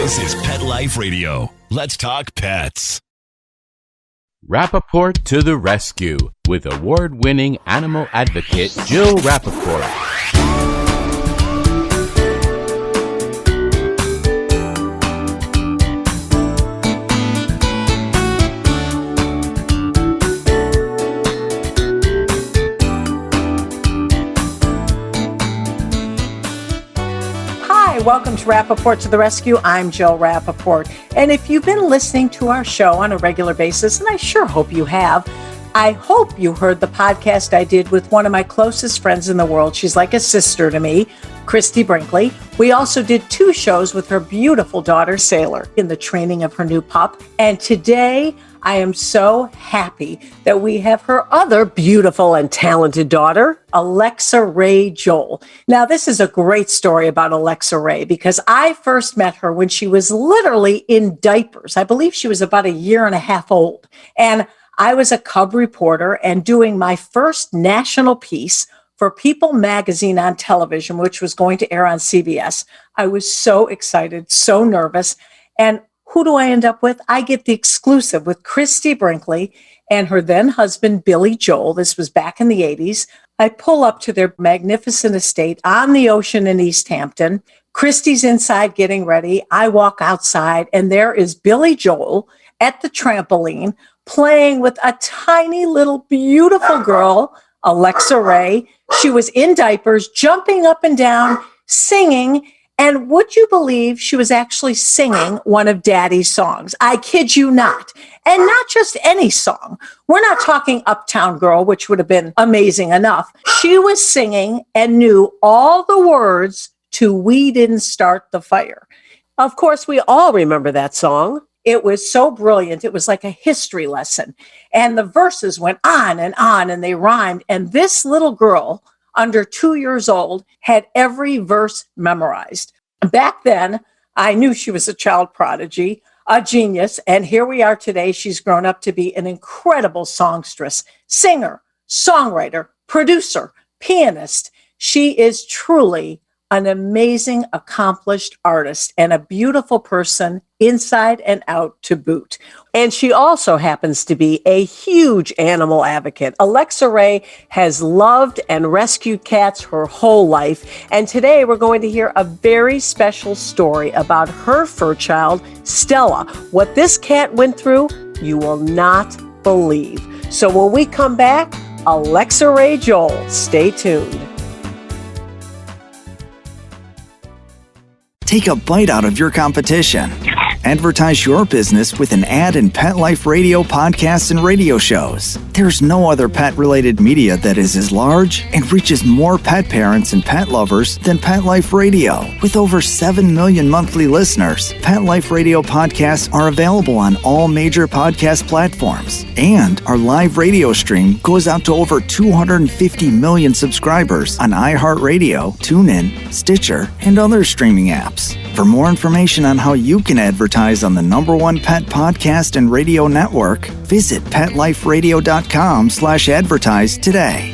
This is Pet Life Radio. Let's talk pets. Rappaport to the rescue with award-winning animal advocate Jill Rappaport. Welcome to Rappaport to the Rescue. I'm Jill Rappaport. And if you've been listening to our show on a regular basis, and I sure hope you have, I hope you heard the podcast I did with one of my closest friends in the world. She's like a sister to me, Christy Brinkley. We also did 2 shows with her beautiful daughter, Sailor, in the training of her new pup. And today, I am so happy that we have her other beautiful and talented daughter, Alexa Ray Joel. Now, this is a great story about Alexa Ray because I first met her when she was literally in diapers. I believe she was about 1.5 years old. And I was a cub reporter and doing my first national piece for People magazine on television, which was going to air on CBS. I was so excited, so nervous. And who do I end up with? I get the exclusive with Christy Brinkley and her then husband, Billy Joel. This was back in the 80s. I pull up to their magnificent estate on the ocean in East Hampton. Christy's inside getting ready. I walk outside and there is Billy Joel at the trampoline playing with a tiny little beautiful girl, Alexa Ray. She was in diapers, jumping up and down, singing. And would you believe she was actually singing one of Daddy's songs? I kid you not. And not just any song. We're not talking Uptown Girl, which would have been amazing enough. She was singing and knew all the words to We Didn't Start the Fire. Of course, we all remember that song. It was so brilliant. It was like a history lesson. And the verses went on and they rhymed. And this little girl, under 2 years old, had every verse memorized. Back then, I knew she was a child prodigy, a genius, and here we are today. She's grown up to be an incredible songstress, singer, songwriter, producer, pianist. She is truly an amazing, accomplished artist and a beautiful person inside and out to boot. And she also happens to be a huge animal advocate. Alexa Ray has loved and rescued cats her whole life. And today we're going to hear a very special story about her fur child, Stella. What this cat went through, you will not believe. So when we come back, Alexa Ray Joel, stay tuned. Take a bite out of your competition. Advertise your business with an ad in Pet Life Radio podcasts and radio shows. There's no other pet-related media that is as large and reaches more pet parents and pet lovers than Pet Life Radio. With over 7 million monthly listeners, Pet Life Radio podcasts are available on all major podcast platforms. And our live radio stream goes out to over 250 million subscribers on iHeartRadio, TuneIn, Stitcher, and other streaming apps. For more information on how you can advertise on the #1 pet podcast and radio network, visit PetLifeRadio.com/advertise today.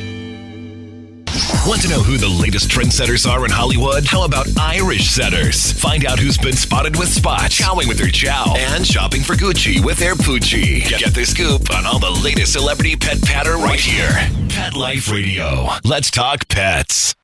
Want to know who the latest trendsetters are in Hollywood? How about Irish setters? Find out who's been spotted with Spot, chowing with their chow, and shopping for Gucci with their Poochie. Get the scoop on all the latest celebrity pet patter right here. Pet Life Radio. Let's talk pets.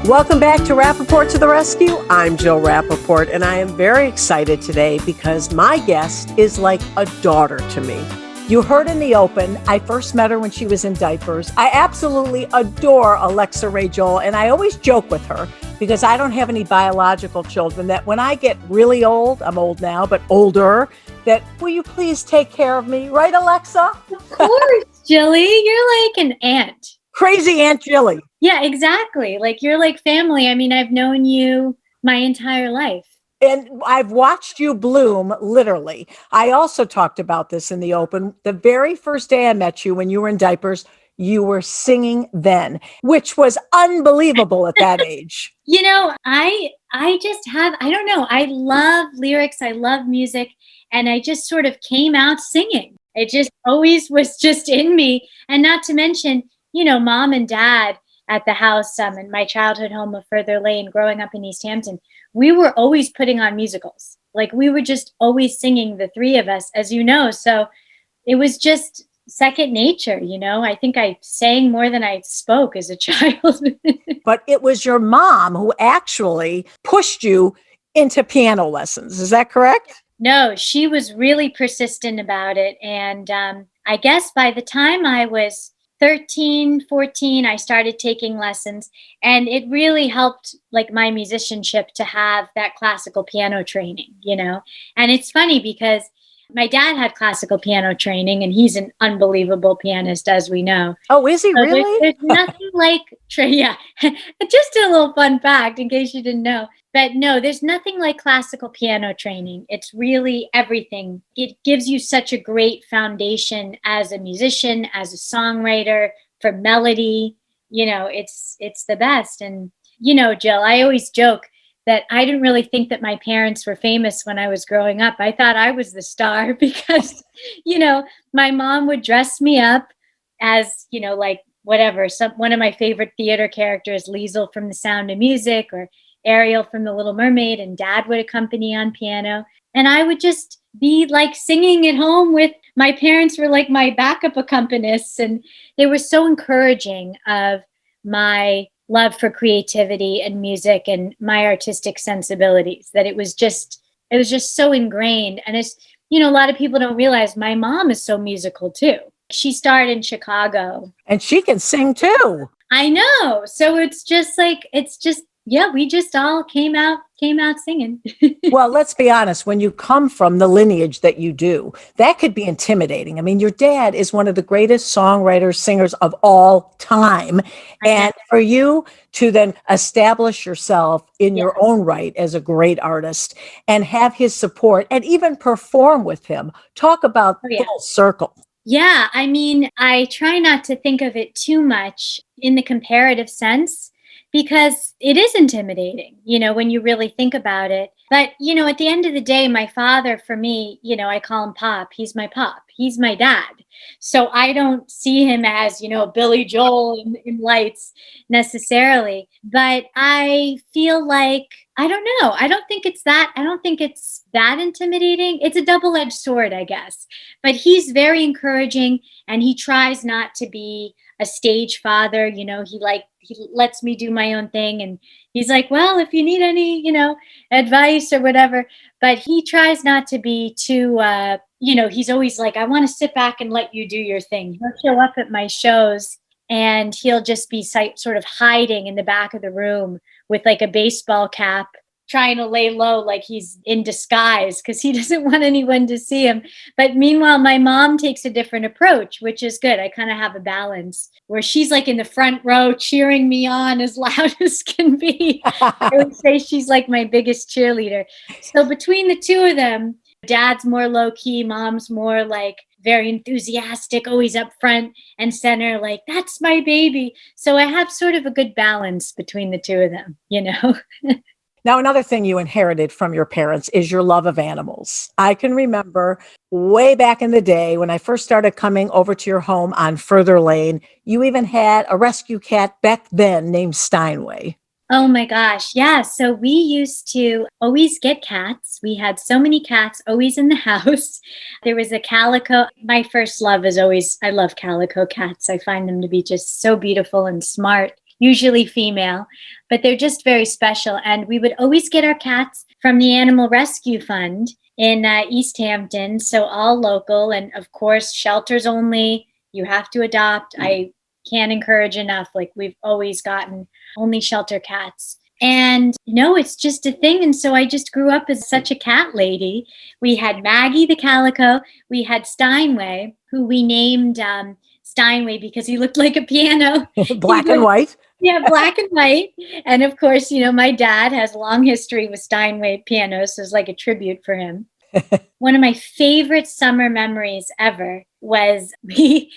Welcome back to Rappaport to the Rescue. I'm Jill Rappaport, and I am very excited today because my guest is like a daughter to me. You heard in the open, I first met her when she was in diapers. I absolutely adore Alexa Ray Joel, and I always joke with her because I don't have any biological children, that when I get really old, I'm old now, but older, that will you please take care of me? Right, Alexa? Of course, Jilly. You're like an aunt. Crazy Aunt Jilly. Yeah, exactly. Like you're like family. I mean, I've known you my entire life. And I've watched you bloom, literally. I also talked about this in the open. The very first day I met you when you were in diapers, you were singing then, which was unbelievable at that age. You know, I just have, I don't know, I love lyrics. I love music. And I just sort of came out singing. It just always was just in me. And not to mention, mom and dad at the house in my childhood home of Further Lane, growing up in East Hampton, we were always putting on musicals. Like we were just always singing, the three of us, as you know. So it was just second nature, I think I sang more than I spoke as a child. But it was your mom who actually pushed you into piano lessons. Is that correct? No, she was really persistent about it. And I guess by the time I was 13, 14, I started taking lessons, and it really helped like my musicianship to have that classical piano training, And it's funny because my dad had classical piano training, and he's an unbelievable pianist, as we know. Oh, is he So really? There's nothing like, yeah, just a little fun fact in case you didn't know. But no, there's nothing like classical piano training. It's really everything. It gives you such a great foundation as a musician, as a songwriter, for melody. It's the best. And, Jill, I always joke that I didn't really think that my parents were famous when I was growing up. I thought I was the star because, my mom would dress me up as, like whatever, one of my favorite theater characters, Liesel from The Sound of Music, or Ariel from The Little Mermaid, and dad would accompany on piano. And I would just be like singing at home with my parents were like my backup accompanists. And they were so encouraging of my love for creativity and music and my artistic sensibilities that it was just so ingrained. And it's, a lot of people don't realize my mom is so musical too. She starred in Chicago. And she can sing too. I know. So yeah, we just all came out singing. Well, let's be honest. When you come from the lineage that you do, that could be intimidating. I mean, your dad is one of the greatest songwriters, singers of all time. And for you to then establish yourself in your own right as a great artist and have his support and even perform with him, talk about full circle. Yeah, I mean, I try not to think of it too much in the comparative sense, because it is intimidating, when you really think about it. But, at the end of the day, my father, for me, I call him Pop. He's my Pop. He's my dad. So I don't see him as, Billy Joel in Lights necessarily. But I feel like, I don't know. I don't think it's that intimidating. It's a double-edged sword, I guess. But he's very encouraging, and he tries not to be a stage father. He lets me do my own thing. And he's like, well, if you need any, advice or whatever, but he tries not to be too, he's always like, I want to sit back and let you do your thing. He'll show up at my shows and he'll just be sort of hiding in the back of the room with like a baseball cap, trying to lay low like he's in disguise because he doesn't want anyone to see him. But meanwhile, my mom takes a different approach, which is good. I kind of have a balance where she's like in the front row cheering me on as loud as can be. I would say she's like my biggest cheerleader. So between the two of them, dad's more low key, mom's more like very enthusiastic, always up front and center, like that's my baby. So I have sort of a good balance between the two of them, Now, another thing you inherited from your parents is your love of animals. I can remember way back in the day when I first started coming over to your home on Further Lane, you even had a rescue cat back then named Steinway. Oh my gosh. Yeah. So we used to always get cats. We had so many cats always in the house. There was a calico. My first love is I love calico cats. I find them to be just so beautiful and smart. Usually female, but they're just very special. And we would always get our cats from the Animal Rescue Fund in East Hampton. So all local, and of course, shelters only. You have to adopt. I can't encourage enough. Like we've always gotten only shelter cats. And it's just a thing. And so I just grew up as such a cat lady. We had Maggie the calico. We had Steinway, who we named Steinway because he looked like a piano. Black and white. Yeah, black and white. And of course, my dad has a long history with Steinway pianos. So it's like a tribute for him. One of my favorite summer memories ever was we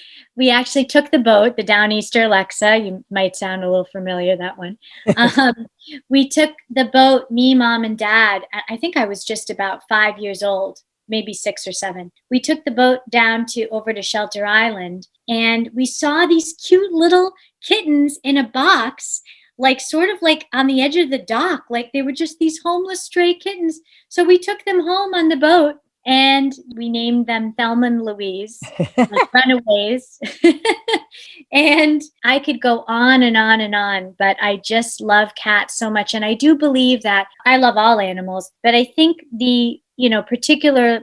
actually took the boat, the Downeaster Alexa. You might sound a little familiar, that one. We took the boat, me, mom, and dad. I think I was just about 5 years old. maybe 6 or 7. We took the boat down over to Shelter Island, and we saw these cute little kittens in a box, like sort of like on the edge of the dock, like they were just these homeless stray kittens. So we took them home on the boat, and we named them Thelma and Louise, like runaways. And I could go on and on and on, but I just love cats so much. And I do believe that I love all animals, but I think the, particular,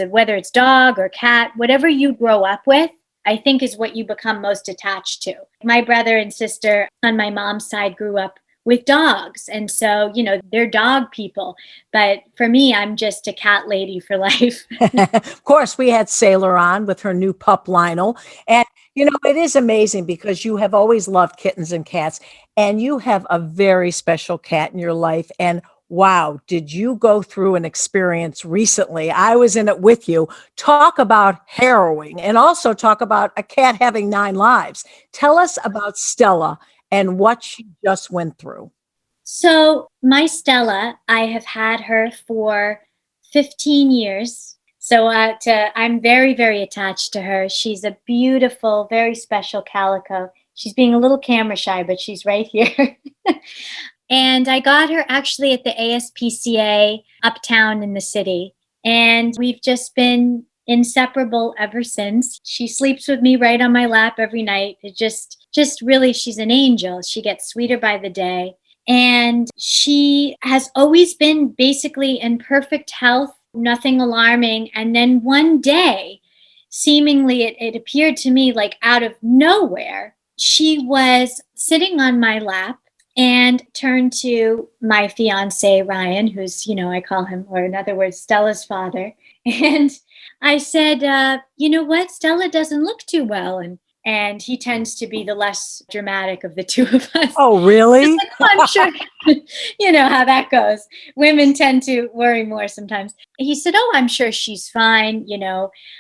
whether it's dog or cat, whatever you grow up with, I think is what you become most attached to. My brother and sister on my mom's side grew up with dogs. And so, they're dog people. But for me, I'm just a cat lady for life. Of course, we had Sailor on with her new pup, Lionel. And, it is amazing because you have always loved kittens and cats, and you have a very special cat in your life. And wow, did you go through an experience recently? I was in it with you. Talk about harrowing, and also talk about a cat having 9 lives. Tell us about Stella and what she just went through. So my Stella, I have had her for 15 years. So I'm very, very attached to her. She's a beautiful, very special calico. She's being a little camera shy, but she's right here. And I got her actually at the ASPCA uptown in the city. And we've just been inseparable ever since. She sleeps with me right on my lap every night. It just really, she's an angel. She gets sweeter by the day. And she has always been basically in perfect health, nothing alarming. And then one day, seemingly it appeared to me like out of nowhere, she was sitting on my lap and turned to my fiancé, Ryan, who's, I call him, or in other words, Stella's father. And I said, you know what? Stella doesn't look too well. And he tends to be the less dramatic of the two of us. Oh, really? I'm sure you know how that goes. Women tend to worry more sometimes. He said, oh, I'm sure she's fine.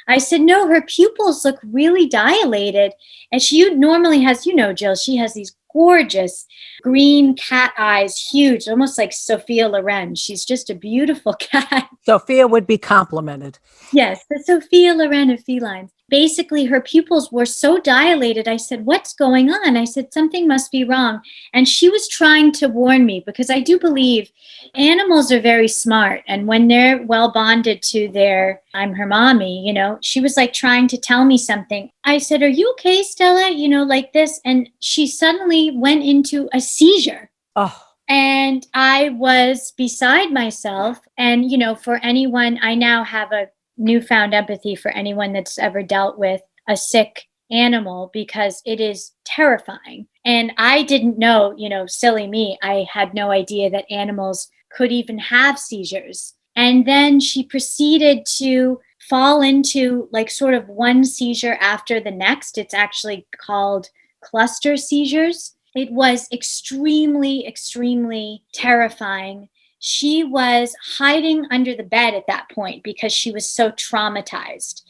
I said, no, her pupils look really dilated. And she normally has, Jill, she has these gorgeous green cat eyes, huge, almost like Sophia Loren. She's just a beautiful cat. Sophia would be complimented. Yes, the Sophia Loren of felines. Basically, her pupils were so dilated. I said, what's going on? I said, something must be wrong. And she was trying to warn me, because I do believe animals are very smart. And when they're well bonded to I'm her mommy, she was like trying to tell me something. I said, are you okay, Stella? Like this. And she suddenly went into a seizure. Oh. And I was beside myself. And, for anyone, I now have a newfound empathy for anyone that's ever dealt with a sick animal, because it is terrifying. And I didn't know, silly me, I had no idea that animals could even have seizures. And then she proceeded to fall into like sort of one seizure after the next. It's actually called cluster seizures. It was extremely, extremely terrifying. She was hiding under the bed at that point because she was so traumatized.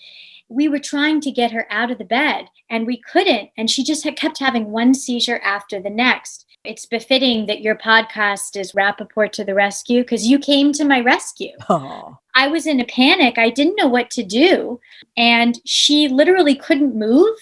We were trying to get her out of the bed and we couldn't. And she just kept having one seizure after the next. It's befitting that your podcast is Rappaport to the Rescue, because you came to my rescue. Oh. I was in a panic. I didn't know what to do. And she literally couldn't move.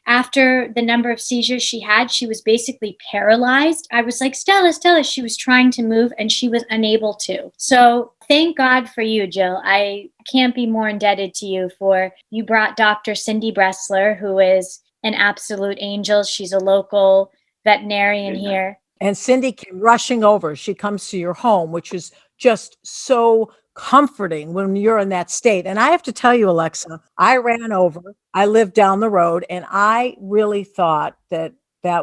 After the number of seizures she had, she was basically paralyzed. I was like, Stella. She was trying to move and she was unable to. So thank God for you, Jill. I can't be more indebted to you for you brought Dr. Cindy Bressler, who is an absolute angel. She's a local veterinarian here. And Cindy came rushing over. She comes to your home, which is just so comforting when you're in that state. And I have to tell you, Alexa, I ran over, I lived down the road, and I really thought that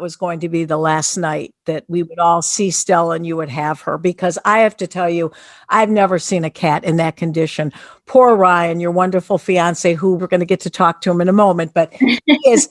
was going to be the last night that we would all see Stella and you would have her, because I have to tell you, I've never seen a cat in that condition. Poor Ryan, your wonderful fiance, who we're going to get to talk to him in a moment, but he is,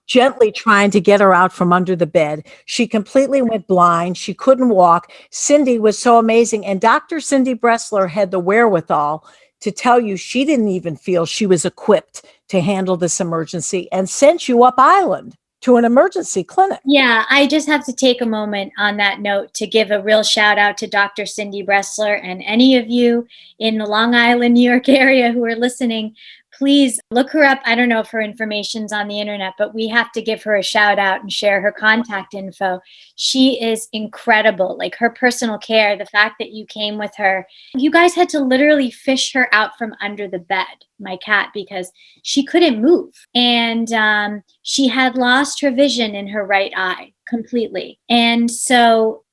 gently trying to get her out from under the bed. She completely went blind. She couldn't walk. Cindy was so amazing. And Dr. Cindy Bressler had the wherewithal to tell you she didn't even feel she was equipped to handle this emergency and sent you up island. to an emergency clinic. Yeah, I just have to take a moment on that note to give a real shout out to Dr. Cindy Bressler, and any of you in the Long Island, New York area who are listening. Please look her up. I don't know if her information's on the internet, but we have to give her a shout out and share her contact info. She is incredible. Like, her personal care, the fact that you came with her, you guys had to literally fish her out from under the bed, my cat, because she couldn't move. And she had lost her vision in her right eye completely. And so,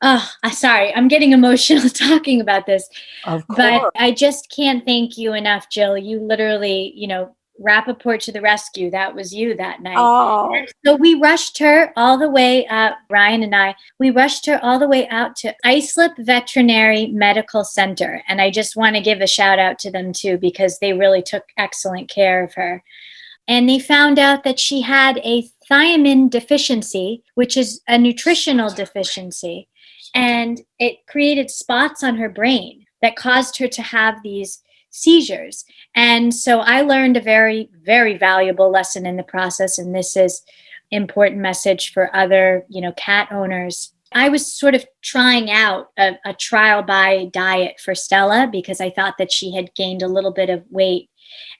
sorry, I'm getting emotional talking about this. Of course. But I just can't thank you enough, Jill. You literally, Rappaport to the rescue. That was you that night. Oh. So we rushed her all the way up, Ryan and I, we rushed her all the way out to Islip Veterinary Medical Center. And I just want to give a shout out to them too, because they really took excellent care of her. And they found out that she had a thiamine deficiency, which is a nutritional deficiency. And it created spots on her brain that caused her to have these seizures. And so I learned a very, very valuable lesson in the process. And this is important message for other, cat owners. I was sort of trying out a trial by diet for Stella because I thought that she had gained a little bit of weight.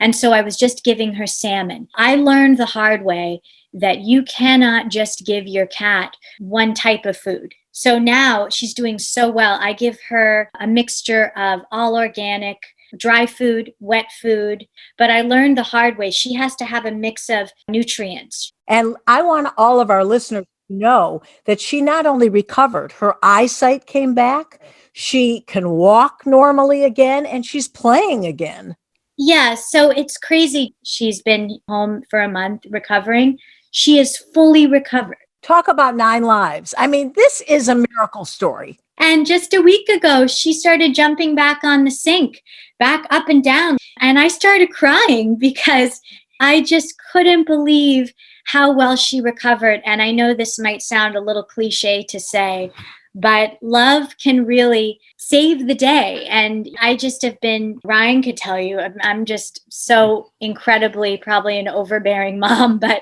And so I was just giving her salmon. I learned the hard way that you cannot just give your cat one type of food. So now she's doing so well. I give her a mixture of all organic, dry food, wet food. But I learned the hard way. She has to have a mix of nutrients. And I want all of our listeners to know that she not only recovered, her eyesight came back, she can walk normally again, and she's playing again. Yeah, so it's crazy. She's been home for a month recovering. She is fully recovered. Talk about 9 lives. I mean, this is a miracle story. And just a week ago, she started jumping back on the sink, back up and down. And I started crying because I just couldn't believe how well she recovered. And I know this might sound a little cliche to say, but love can really save the day. And I just have been, Ryan could tell you, I'm just so incredibly probably an overbearing mom, but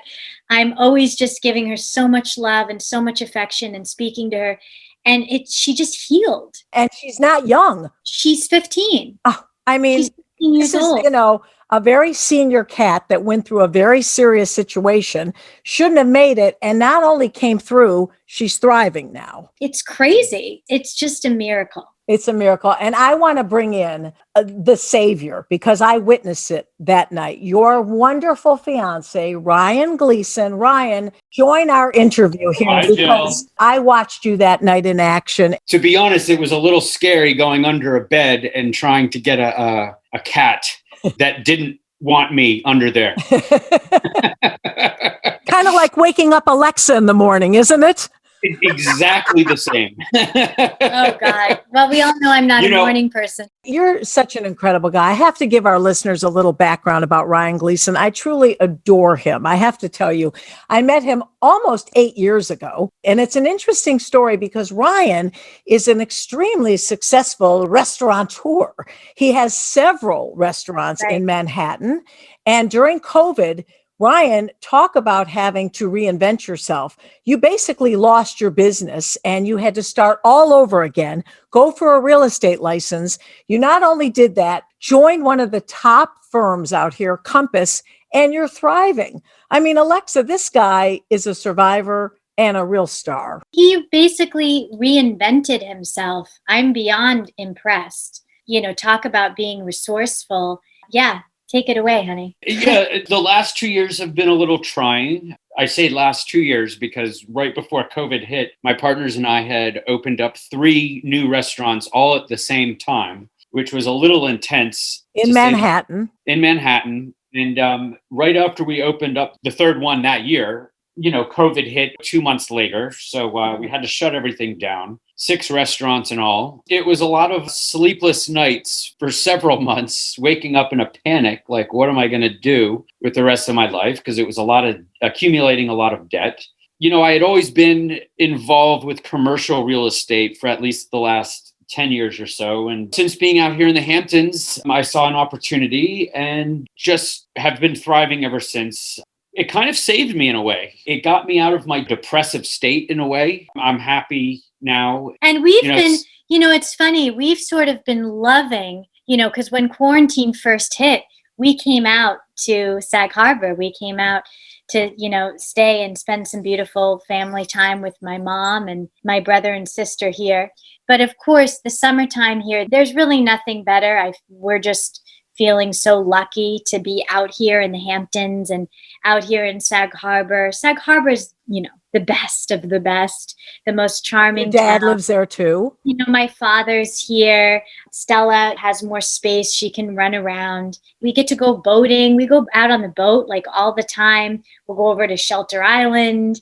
I'm always just giving her so much love and so much affection and speaking to her. And she just healed. And she's not young. She's 15. Oh, I mean, she's 15 years old. Is, a very senior cat that went through a very serious situation, shouldn't have made it, and not only came through, she's thriving now. It's crazy. It's just a miracle. It's a miracle. And I want to bring in the savior, because I witnessed it that night. Your wonderful fiance, Ryan Gleason. Ryan, join our interview here. Hi, because Jill. I watched you that night in action. To be honest, it was a little scary going under a bed and trying to get a cat that didn't want me under there. Kind of like waking up Alexa in the morning, isn't it? Exactly the same. Oh, God. Well, we all know I'm not a morning person. You're such an incredible guy. I have to give our listeners a little background about Ryan Gleason. I truly adore him. I have to tell you, I met him almost 8 years ago. And it's an interesting story because Ryan is an extremely successful restaurateur. He has several restaurants in Manhattan. And during COVID, Ryan, talk about having to reinvent yourself. You basically lost your business and you had to start all over again, go for a real estate license. You not only did that, join one of the top firms out here, Compass, and you're thriving. I mean, Alexa, this guy is a survivor and a real star. He basically reinvented himself. I'm beyond impressed. Talk about being resourceful. Yeah. Take it away, honey. Yeah, the last 2 years have been a little trying. I say last 2 years because right before COVID hit, my partners and I had opened up 3 new restaurants all at the same time, which was a little intense. In Manhattan. And right after we opened up the 3rd one that year, COVID hit 2 months later. So we had to shut everything down. 6 restaurants in all. It was a lot of sleepless nights for several months, waking up in a panic, like, what am I going to do with the rest of my life? Because it was accumulating a lot of debt. I had always been involved with commercial real estate for at least the last 10 years or so. And since being out here in the Hamptons, I saw an opportunity and just have been thriving ever since. It kind of saved me in a way. It got me out of my depressive state in a way. I'm happy now. And it's funny, we've sort of been loving, because when quarantine first hit, we came out to Sag Harbor. We came out to, stay and spend some beautiful family time with my mom and my brother and sister here. But of course, the summertime here, there's really nothing better. We're just feeling so lucky to be out here in the Hamptons and out here in Sag Harbor. Sag Harbor is, the best of the best, the most charming. Your dad town. lives there too. My father's here. Stella has more space. She can run around. We get to go boating. We go out on the boat like all the time. We'll go over to Shelter Island.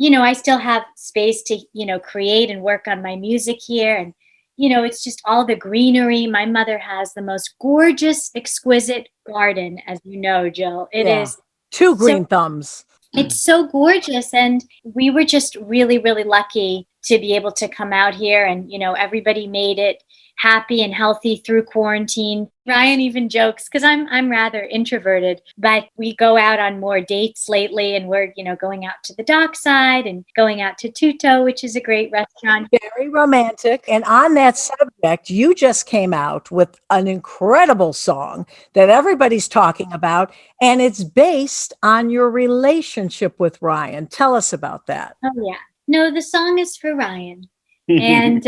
I still have space to, create and work on my music here. And, it's just all the greenery. My mother has the most gorgeous, exquisite garden, as you know, Jill. It is 2 green thumbs. It's so gorgeous. And we were just really, really lucky to be able to come out here. And, everybody made it happy and healthy through quarantine. Ryan even jokes, because I'm rather introverted, but we go out on more dates lately, and we're, going out to the dockside and going out to Tuto, which is a great restaurant. Very romantic. And on that subject, you just came out with an incredible song that everybody's talking about, and it's based on your relationship with Ryan. Tell us about that. Oh, yeah. No, the song is for Ryan. And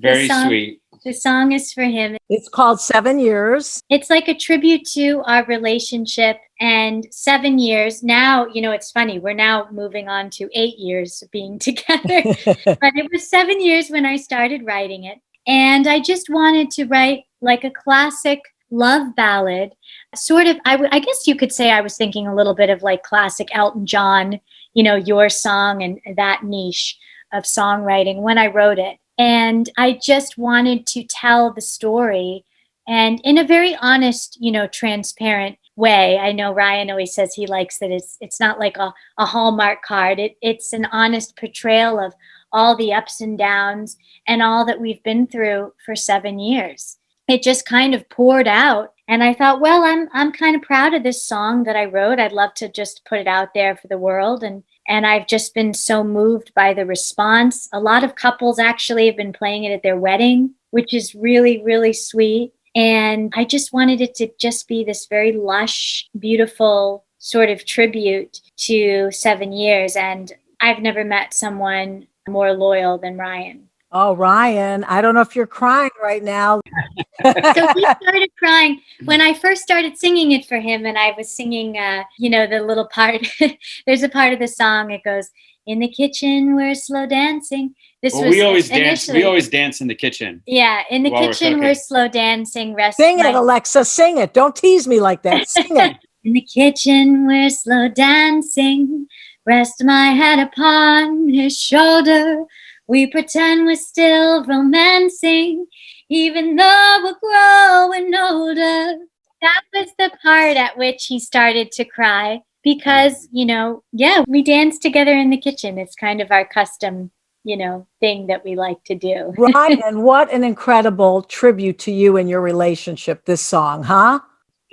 very sweet. The song is for him. It's called 7 Years. It's like a tribute to our relationship, and 7 years. Now, it's funny. We're now moving on to 8 years of being together. But it was 7 years when I started writing it. And I just wanted to write like a classic love ballad. Sort of, I guess you could say I was thinking a little bit of like classic Elton John, Your Song and that niche of songwriting when I wrote it. And I just wanted to tell the story, and in a very honest, transparent way. I know Ryan always says he likes that it's not like a Hallmark card. It's an honest portrayal of all the ups and downs and all that we've been through for 7 years. It just kind of poured out. And I thought, well, I'm kind of proud of this song that I wrote. I'd love to just put it out there for the world. And I've just been so moved by the response. A lot of couples actually have been playing it at their wedding, which is really, really sweet. And I just wanted it to just be this very lush, beautiful sort of tribute to 7 years. And I've never met someone more loyal than Ryan. Oh, Ryan, I don't know if you're crying right now. So he started crying when I first started singing it for him, and I was singing, the little part. There's a part of the song. It goes, "In the kitchen, we're slow dancing." We always dance. We always dance in the kitchen. Yeah, in the kitchen, we're slow dancing. Sing it, Alexa. Sing it. Don't tease me like that. Sing it. In the kitchen, we're slow dancing. Rest my head upon his shoulder. We pretend we're still romancing, even though we're growing older. That was the part at which he started to cry because, we dance together in the kitchen. It's kind of our custom, thing that we like to do. Ryan, what an incredible tribute to you and your relationship, this song, huh?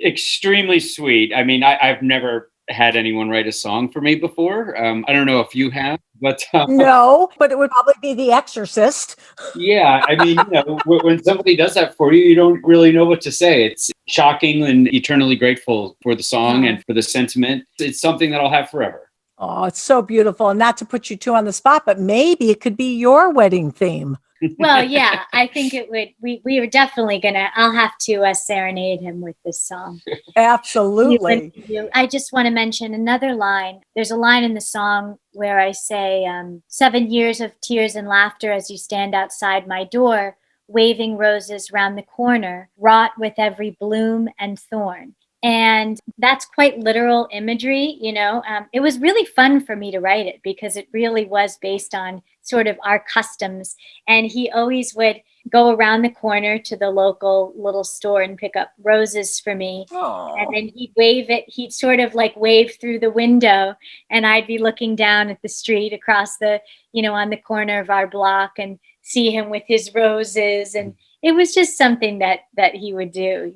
Extremely sweet. I mean, I've never had anyone write a song for me before. I don't know if you have, but no, but it would probably be The Exorcist. Yeah, I mean, when somebody does that for you, you don't really know what to say. It's shocking and eternally grateful for the song and for the sentiment. It's something that I'll have forever. Oh, it's so beautiful. And not to put you two on the spot, but maybe it could be your wedding theme. Well, yeah, I think it would. We are definitely I'll have to serenade him with this song. Absolutely. I just want to mention another line. There's a line in the song where I say, 7 years of tears and laughter as you stand outside my door, waving roses round the corner, wrought with every bloom and thorn. And that's quite literal imagery, It was really fun for me to write it because it really was based on sort of our customs. And he always would go around the corner to the local little store and pick up roses for me. Aww. And then he'd wave it. He'd sort of like wave through the window, and I'd be looking down at the street across the, on the corner of our block and see him with his roses. And it was just something that he would do,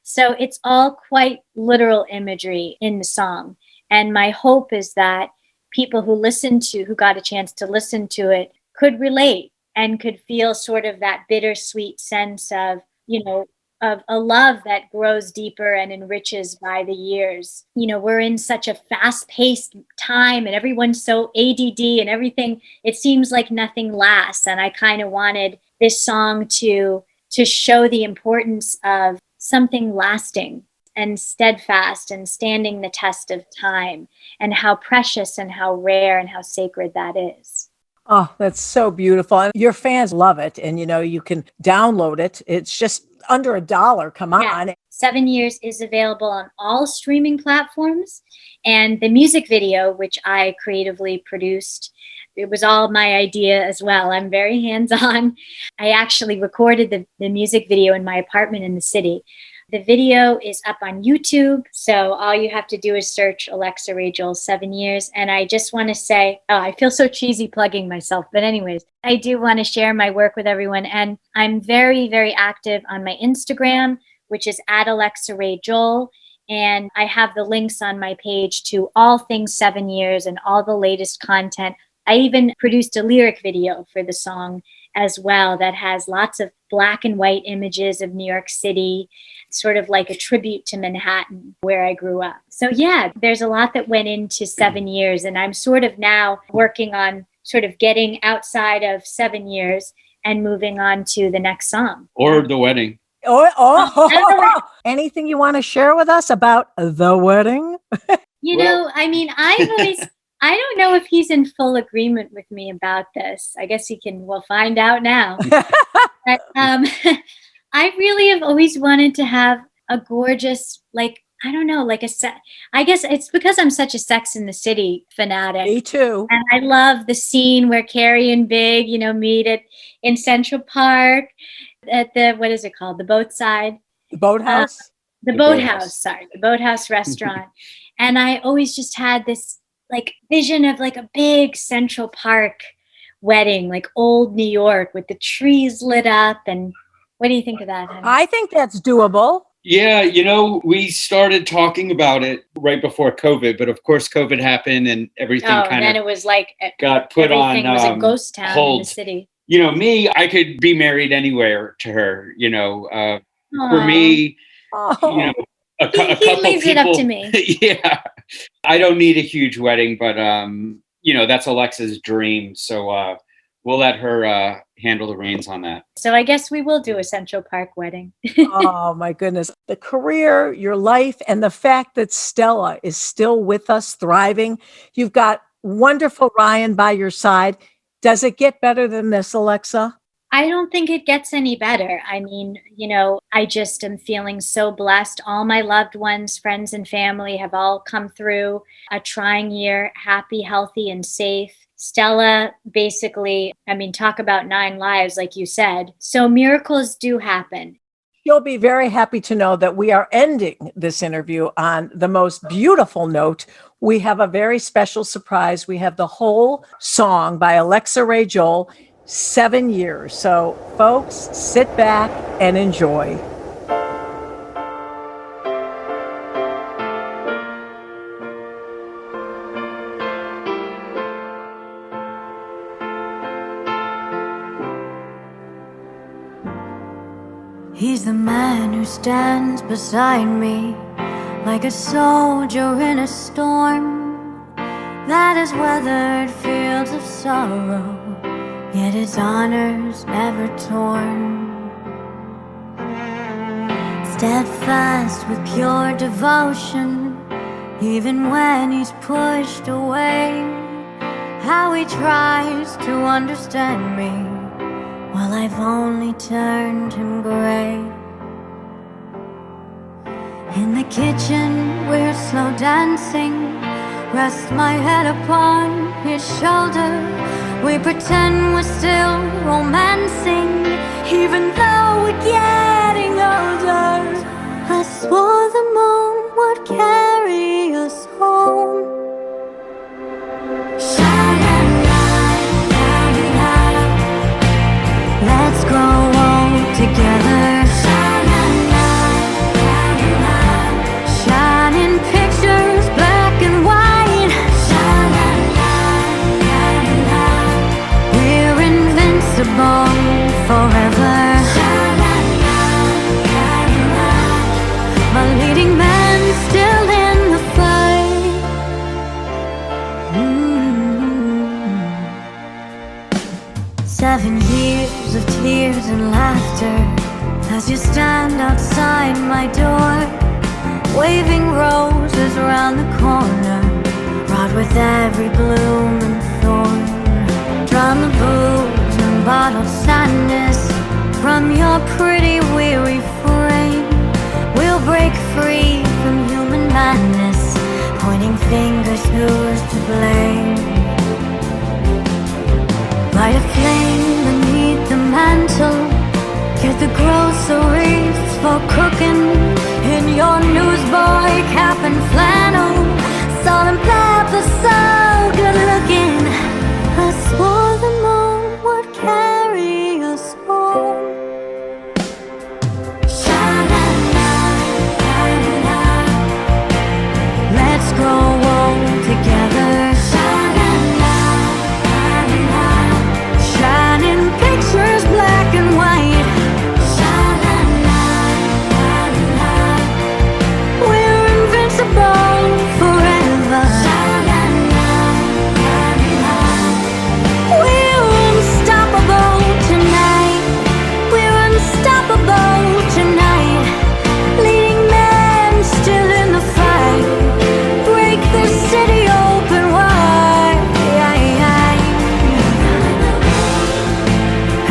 So it's all quite literal imagery in the song. And my hope is that people who got a chance to listen to it could relate and could feel sort of that bittersweet sense of, of a love that grows deeper and enriches by the years. We're in such a fast-paced time and everyone's so ADD and everything. It seems like nothing lasts. And I kind of wanted this song to show the importance of something lasting and steadfast and standing the test of time, and how precious and how rare and how sacred that is. Oh, that's so beautiful. And your fans love it. And, you can download it. It's just under $1. Come on. Yeah. 7 Years is available on all streaming platforms. And the music video, which I creatively produced, it was all my idea as well. I'm very hands-on. I actually recorded the music video in my apartment in the city. The video is up on YouTube, so all you have to do is search Alexa Ray Joel 7 Years. And I just want to say, I feel so cheesy plugging myself, but anyways, I do want to share my work with everyone. And I'm very, very active on my Instagram, which is @Alexa Ray Joel. And I have the links on my page to all things 7 Years and all the latest content. I even produced a lyric video for the song as well that has lots of black and white images of New York City, sort of like a tribute to Manhattan, where I grew up. So yeah, there's a lot that went into 7 years, and I'm sort of now working on sort of getting outside of 7 years and moving on to the next song. Or the wedding. Anything you want to share with us about the wedding? I don't know if he's in full agreement with me about this. I guess we'll find out now. But, I really have always wanted to have a gorgeous, I guess it's because I'm such a Sex and the City fanatic. Me too. And I love the scene where Carrie and Big, meet in Central Park at what is it called? The Boatside? The Boathouse? The Boathouse restaurant. And I always just had this vision of a big Central Park wedding, like old New York with the trees lit up. And what do you think of that, honey? I think that's doable. Yeah, we started talking about it right before COVID, but of course COVID happened and everything it was got put on everything was a ghost town hold. In the city. Me, I could be married anywhere to her, for me, a couple he leaves people, it up to me. Yeah, I don't need a huge wedding, but that's Alexa's dream. So we'll let her handle the reins on that. So I guess we will do a Central Park wedding. Oh my goodness. The career, your life, and the fact that Stella is still with us, thriving. You've got wonderful Ryan by your side. Does it get better than this, Alexa? I don't think it gets any better. I mean, I just am feeling so blessed. All my loved ones, friends, and family have all come through a trying year, happy, healthy, and safe. Stella, basically, talk about 9 lives, like you said. So miracles do happen. You'll be very happy to know that we are ending this interview on the most beautiful note. We have a very special surprise. We have the whole song by Alexa Ray Joel, 7 years. So folks, sit back and enjoy. He's the man who stands beside me like a soldier in a storm that has weathered fields of sorrow, yet his honor's never torn. Steadfast with pure devotion, even when he's pushed away, how he tries to understand me while I've only turned him gray. In the kitchen we're slow dancing, rest my head upon his shoulder. We pretend we're still romancing, even though we're getting older. I swore the moon would carry us home. Let's grow old together. Shining pictures, black and white. Years of tears and laughter as you stand outside my door, waving roses around the corner, wrought with every bloom and thorn. Drown the booze and bottled sadness from your pretty weary frame. We'll break free from human madness, pointing fingers, who's to blame? Light a flame beneath the mantle, get the groceries for cooking in your newsboy cap and flannel, salt and pepper so good looking. I swore the moon would carry us home. Sha-la-la, la-la-la. Let's grow old together. Sha-la-la, la-la-la. Shining pictures black and white. Sha-la-la, la-la-la. We're invincible forever. Sha-la-la, la-la-la. We're unstoppable tonight. We're unstoppable tonight. Leading men still in the fight. Break the city open wide.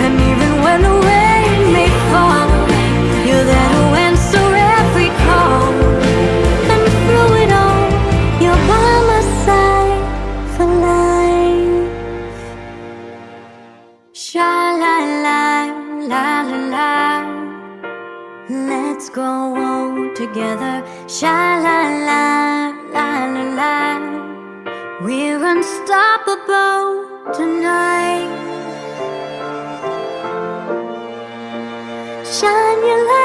And even when the rain may fall, you're there to answer every call. And through it all, you're by my side for life. Sha-la-la-la-la-la. Let's grow old together. Sha-la-la-la-la-la. We're unstoppable tonight. Shine your light.